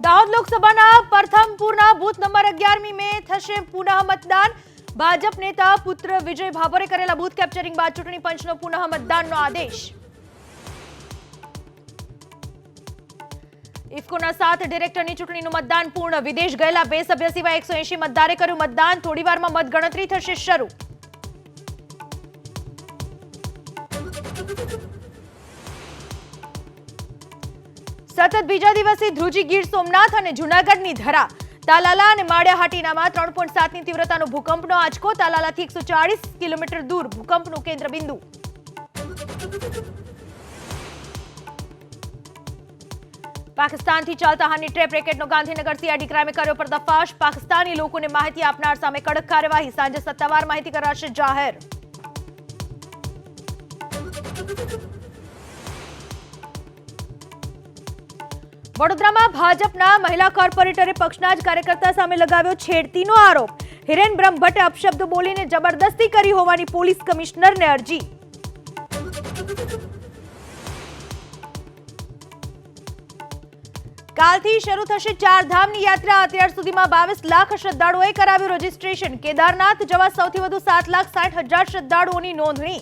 દાહોદ લોકસભાના પ્રથમપુરના booth number 11મી મે થશે પુનઃ મતદાન। ભાજપ નેતા પુત્ર વિજય ભાભોરે કરેલા બૂથ કેપ્ચરિંગ બાદ ચૂંટણી પંચનો પુનઃ મતદાનનો આદેશ। ઇફકોના 7 ડિરેક્ટરની ચૂંટણીનું મતદાન પૂર્ણ। વિદેશ ગયેલા 2 સભ્ય સિવાય 180 મતદારે કર્યું મતદાન। થોડીવારમાં મતગણતરી થશે શરૂ। સતત બીજા દિવસે ધ્રુજી ગીર સોમનાથ અને જૂનાગઢની ધરા। તાલાલા અને માળિયાહાટીનામાં 3.7ની તીવ્રતાનો ભૂકંપનો આંચકો। તાલાલાથી 140 કિલોમીટર દૂર ભૂકંપનું કેન્દ્રબિંદુ। પાકિસ્તાનથી ચાલતા હાની ટ્રેપ રેકેટનો ગાંધીનગર સીઆઈડી ક્રાઇમે કર્યો પર્દાફાશ। પાકિસ્તાની લોકોને માહિતી આપનાર સામે કડક કાર્યવાહી। સાંજે સત્તાવાર માહિતી કરાશે જાહેર। વડોદરામાં ભાજપના મહિલા કોર્પોરેટરે પક્ષના જ કાર્યકર્તા સામે લગાવ્યો છેડતીનો આરોપ। હિરેન બ્રહ્મભટ્ટે અપશબ્દ બોલીને જબરદસ્તી કરી હોવાની પોલીસ કમિશનરને અરજી। કાલથી શરૂ થશે ચારધામની યાત્રા। અત્યાર સુધીમાં 22 લાખ શ્રદ્ધાળુઓએ કરાવ્યું રજીસ્ટ્રેશન। કેદારનાથ જવા સૌથી વધુ 7,60,000 શ્રદ્ધાળુઓની નોંધણી।